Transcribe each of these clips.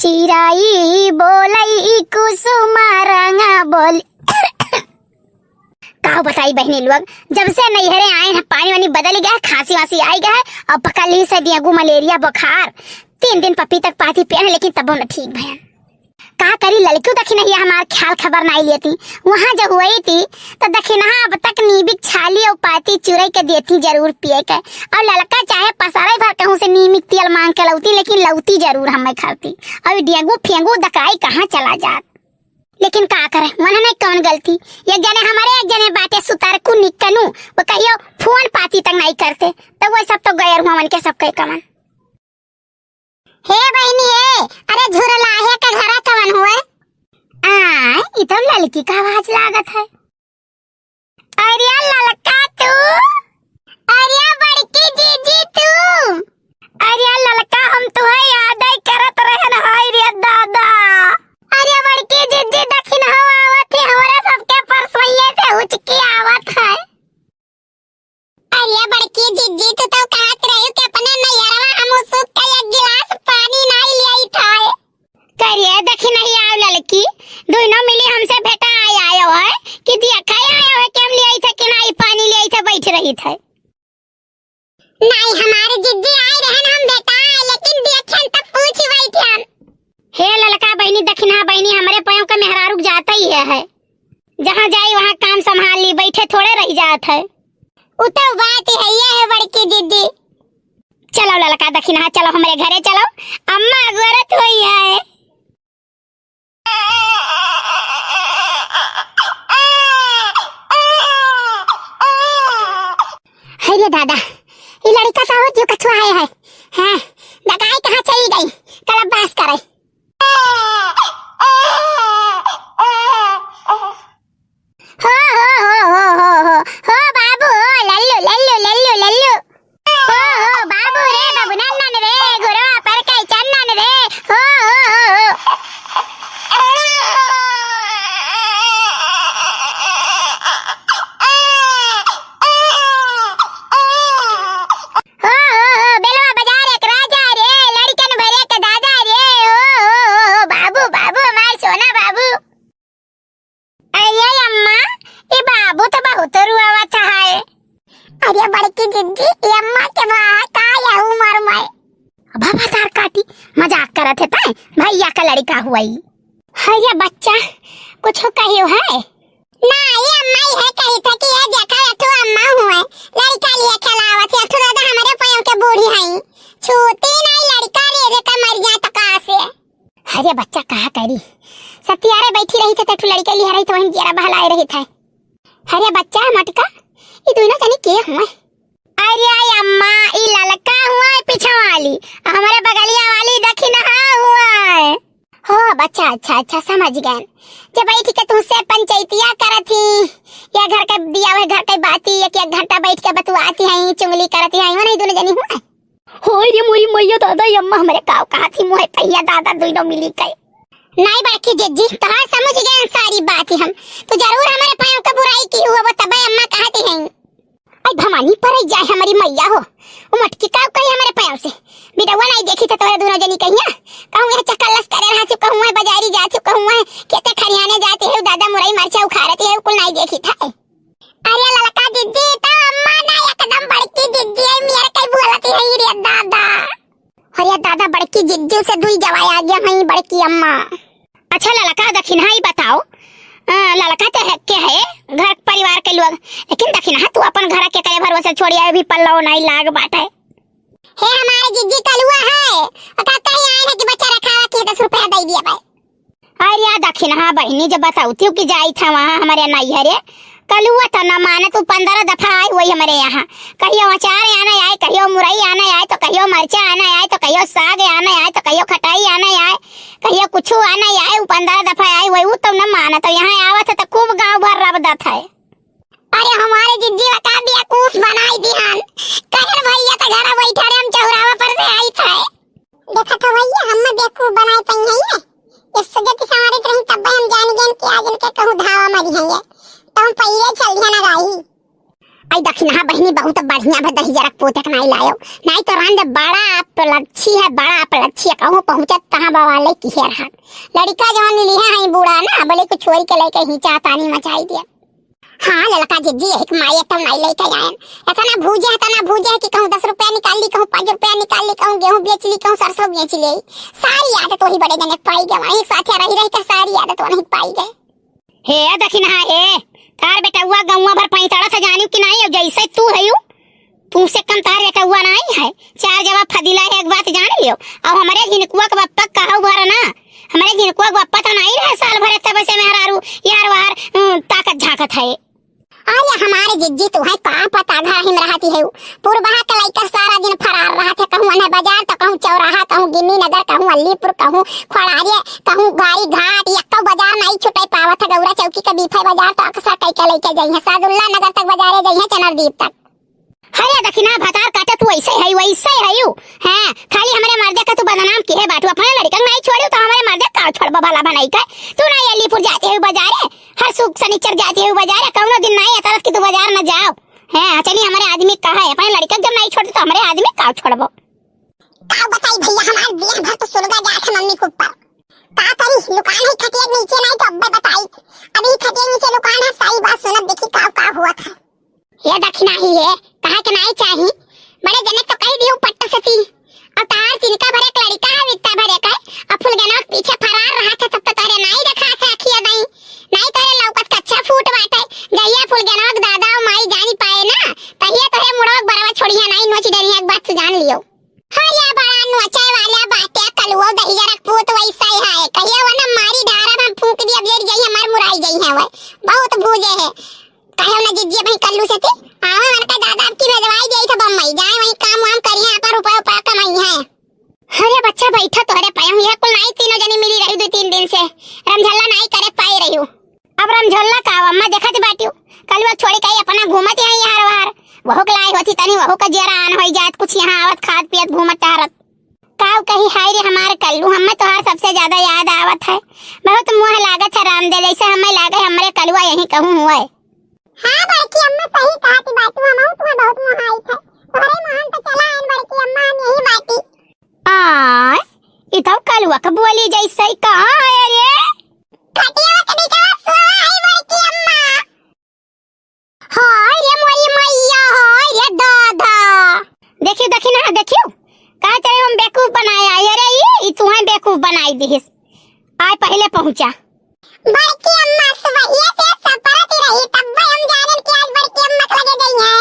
चिराई बोलई कुसुम रंग बोल। का बताई बहनी लोग, जब से नैहरे आए हैं पानी वानी बदल गया है, खांसी वासी आई गया है और पकड़ ली से डेंगू मलेरिया बुखार। 3 दिन पपी तक पाती पिया है लेकिन तब न ठीक भैया। का करी लड़कियों देखी नहीं हमार ख्याल खबर नहीं लेती। वहाँ जब हुई थी तो देखी ना अब तक नीबिक छाली और पाती चुरई के देती जरूर पिए के। और लड़का चाहे पसारे भर कहूँ से नीमिक तेल मांग के लौती लेकिन लौती जरूर हमें खाती। और डेंगू फेंगू दकाई कहाँ चला जात। लेकिन का करे मन नहीं कौन गलती। एक जने हमारे एक जने बाटे सुतार को निकनू वो कहियो फोन पाती तक नहीं करते तो वो सब तो गैर हुआ मन के सब कई कमन। हे बहनी हे, अरे झुरला है का घरा कवन हुए? ई तो लड़की का आवाज लागत है। अरे ललका तू, अरे बड़की जीजी तू, अरे ललका हम तुहे याद ही करत रहन हाय रे दादा। अरे बड़की जीजी दखिन हो आवत है हमरा सबके परसोइए से उचकी आवत है। अरे बड़की जीजी तू तो कहत रही कि अपने नैयरवा हम सुख का एक गिलास पानी नहीं लियाई था। करिए देखी नहीं आव लड़की दोनों मिली हमसे बेटा आयो है कि दिया खाया आयो है कि हम लियाई थे कि नहीं पानी लियाई थे बैठ रही थे। नहीं हमारे जिद्दी आए रहन हम बेटा लेकिन देखन तक पूछ बैठन। हे ललका बहनी दखिना बहनी हमारे पायों का मेहरा रुक जाता ही है। जहाँ जाई वहाँ काम संभाल ली बैठे थोड़े रह जात है। उतो बात है ये है बड़की जिद्दी। चलो ललका दखिना चलो हमारे घरे चलो अम्मा अगवरत हुई है। अरे दादा ये लड़का सा हो जो कछुआ है हैं दगाई कहाँ चली गई कल बास करे। हो बाबू लल्लू लल्लू लल्लू लल्लू हो बाबू रे बाबू नन्नन रे गुरवा पर कई चन्नन रे हो बेलवा बाजार एक राजा रे लड़कन भरे के दादा रे हो बाबू बाबू हमार सोना बाबू। अरे अम्मा ये बाबू तो बहुत रुआवत है। अरे बड़की जिद्दी ये अम्मा के बात आया उमर में बाबा तार काटी मजाक करत है ताई भैया का लड़का हुआ ही है। ये बच्चा कुछ कहियो है ना ये अम्मा ही है कही था कि ये देखा तो अम्मा हुए लड़का लिए खिलावत है तो दादा हमारे पायों के बूढ़ी है छोटी नहीं लड़का ले का मर गया तका से। अरे बच्चा कहा करी सतियारे बैठी रही थे तो लड़के लिए रही तो वहीं जरा बहलाए रही था। अरे बच्चा मटका ये दोनों कनी के हुए? अरे अम्मा ये ललका हुआ है पीछे वाली हमारे बगलिया वाली दखी नहा हुआ है। हो बच्चा अच्छा अच्छा समझ गए। जब बैठ के तुमसे पंचायतिया करत ही या घर का दिया हुआ घर की बाती एक घंटा बैठ के बतवाती है चुंगली करती है वो नहीं दोनों जनी हुआ। हो रे मोरी मैया दादा अम्मा हमारे काव कहा थी मोहे भैया दादा दोनों मिली गए। नहीं बड़की जिज्जी तोहर समझ गए सारी बात हम तो जरूर हमारे पायों का बुराई की हुआ वो तब अम्मा कहती हैं। आई भवानी पर जाए हमारी मैया हो वो मटकी का कही हमारे पायों से बिडवा नहीं देखी तो तोरे दोनों जनी कहिया कहूं है चक्कलस करे रहा चुका हूं है बाजारी जा चुका हूं है खेते खरियाने जाते है दादा मुरई मरचा उखाड़ती है कुल नहीं देखी था। अरे ललका जिज्जी तो अम्मा ना एकदम बड़की जिज्जी है मेरे कई बोलती है रे दादा। अरे दादा बड़की जिज्जी से दुई जवाई आ गया है बड़की अम्मा। अच्छा ललका दखिन ही बताओ ललका तो है के है घर परिवार के लोग लेकिन दखिन तू अपन घर के करे भरोसे छोड़िया भी पल्लो नहीं लाग बाटे। हे हमारे जिज्जी कलुआ है कहता ही आए है कि बच्चा रखा के 10 रुपया दे दिया भाई। अरे दखिन बहनी जब बताऊती हूँ कि जाई था वहाँ हमारे नैहरे कलुआ तो न माने तू 15 दफा आई वही हमारे यहाँ कहियो अचार आना आए कहियो मुरई आना आए तो कहियो मरचा आना आए तो कहियो साग आना आए तो कहियो खटाई आना आए कहियो कुछ आना आए 15 दफा आई वही वो तो न माना तो यहाँ आवत है तो खूब गांव भर रबदत है। अरे हमारे जिज्जी बता दिया कूफ बनाई दिहन कहर भैया का घर बैठा रे हम चौराहा पर से आई था देखा तो भैया हम बेवकूफ बनाई पई है ये सजती सवारी रही तब हम जान गए कि आज इनके कहूं धावा मरी है तो हम पहले चल जाना गाई। आई दक्षिणा बहनी बहुत बढ़िया भदही जरक पोतक नहीं लायो, नहीं तो रंद बड़ा अपलच्छी है, बड़ा अपलच्छी कहूं पहुंचत कहां बवाले की है रहा लड़का जवन लिया है बूढ़ा ना बोले को छोरी के लेके हिचा तानी मचाई दिया। हाँ लड़का जिज्जी एक माये तब नहीं लेके आए, इतना भूजे है कि कहूं 10 रुपया निकाल ली, कहूं 5 रुपया निकाल ली, कहूं गेहूं बेच ली, कहूं सरसों बेच ली। सारी आदत वही बड़े जने पाई गए, वहीं साथ रही तो सारी आदत वहीं पाई गए। हे दक्षिणा ए तार बेटा हुआ गौवा भर पैंताड़ा था जानियो कि नहीं, अब जैसे तू है तू से कम तार बेटा हुआ नहीं है। चार जवाब फदिला है, एक बात जान लियो। अब हमारे जिनकुआ का बापा कहा भरा ना, हमारे जिनकुआ का बापा तो नहीं रहे साल भर तब से मेहरारू यार वार ताकत झाकत है। अरे हमारे जिज्जी तो है कहां पता घर हिम रहती है, पूर्वा का लेकर सारा दिन फरार रहा था, कहूं अने बाजार तो कहूं चौराहा, कहूं गिन्नी नगर, कहूं अलीपुर, कहूं खड़ारिया, कहूं गाड़ी घाट, यक्का बाजार नहीं छुटे पावा था। गौरा चौकी का बीफा बाजार तो अक्सर कई के लेके जाई है, सादुल्ला नगर तक बाजारे जाई है, चनरदीप तक। हरे दक्षिणा भतार काटे तू वैसे है हैं, खाली हमारे मर्दे का तू बदनाम की है बाटू, अपने लड़का नहीं छोड़ियो तो हमारे मर्दे का छोड़ भला बनाई का। तू ना अलीपुर जाते हुए बाजारे, हर सुख शनिचर जाते हुए बाजारे, कौनो दिन नहीं है तरफ की तू बाजार न जाओ हैं। चलिए हमारे आदमी कहा है, अपने लड़का जब नहीं छोड़ते तो हमारे आदमी का छोड़बो। का बताई भैया हमारे दिन भर तो सुलगा जात है मम्मी के ऊपर, का करी दुकान है खटिया नीचे नहीं तो अब्बे बताई, अभी खटिया नीचे दुकान है, सही बात सुनत देखी का हुआ था। ये दक्षिणा ही है कहा के नहीं चाहिए, बड़े जनक तो कह दियो पट्ट सती। अब तार तिनका भरे एक लड़का है वित्ता भरे का, अब फुलगनवा के पीछे फरार रहा था तब तो तारे नहीं रखा था अखिया नहीं तारे लौकत कच्चा फूट बाटे। जइया फुलगनवा के दादा और माई जानी पाए ना तहिया तोहे मुड़वा बरवा छोड़िया नहीं, नोच डरिया एक बात जान लियो। हां या बड़ा नोचे वाला बाटे कलुओ दही जरक पूत वैसा ही है, कहिया वना मारी ढारा हम फूंक दिया बेर जइया मर मुराई जई है, वे बहुत भूजे है। कहे ना जिज्जी भाई कल्लू से थी आवा मन का दादा आपकी भेजवाई गई था बम्बई, जाए वहीं काम वाम करी है, पर रुपया कमाई है। अरे बच्चा बैठा तोरे पाया हूं, कुल नहीं तीनों जनी मिली रही 2-3 दिन से, रमझल्ला नहीं करे पाई रही हूं। अब रमझल्ला का अम्मा देखत बाटियो कल वो छोड़ी कहीं अपना घूमत है यार वार, वहो के लाई होती तनी वहो का जरा आन होई जात, कुछ यहां आवत खात पियत घूमत टहरत। काव कही हाय रे हमारे कल्लू, हमें तो हर सबसे ज्यादा याद आवत है, बहुत मुंह लागत है रामदे जैसे हमें लागे हमारे कलुआ यहीं कहूं हुआ है। हां बड़की अम्मा सही कहती बात, हम तुम्हें बहुत मुहाई था, तोरे मान तो चला है बड़की अम्मा यही बाती। ई तो कलुआ का बोली जैसे ही कहां है रे खटिया के नीचे सोया है बड़की अम्मा। हाय रे मोरी मैया, हाय रे दादा, देखियो दक्षिणा देखियो का तेरे हम बेवकूफ बनाया अरे ये तुम्हें बेवकूफ बनाई दिस, आय पहले पहुंचा बड़की अम्मा सवैया से सपरती रही, तब हम जानन कि आज बड़की अम्मा लगे गई है।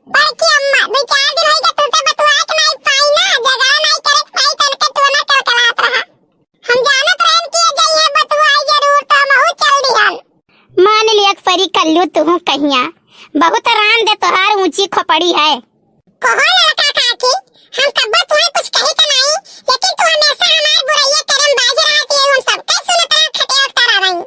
बड़की अम्मा 2-4 दिन होई के तुझसे बतुआ के नहीं पाई ना, जगह नहीं करे पाई तन के तू ना टकरात रहा, हम जानत रहन कि गई है बतुआई जरूर तो हम चल दिहन। मान लिया परी कल्लू तू कहिया बहुत रान दे तोहार ऊंची खोपड़ी है। कहो लड़का काकी हम कब्बा तुम्हें कुछ कहे तो नहीं, लेकिन तू हमेशा हमार बुराइयां करम बाज रहती है, हम सब कैसे सुनत रह खटे उतारा रही।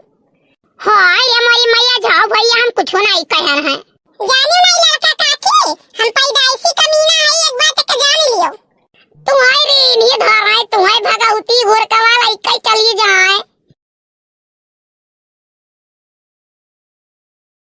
हां ये मोरी मैया जाओ भैया हम कुछ नहीं कहन है, जानियो नहीं लड़का काकी हम पैदाइशी कमीना है, एक बात के जान लियो। तुम्हारी रे ये धारा है तुम्हारी भगवती घोर कवाल कई चली जाए।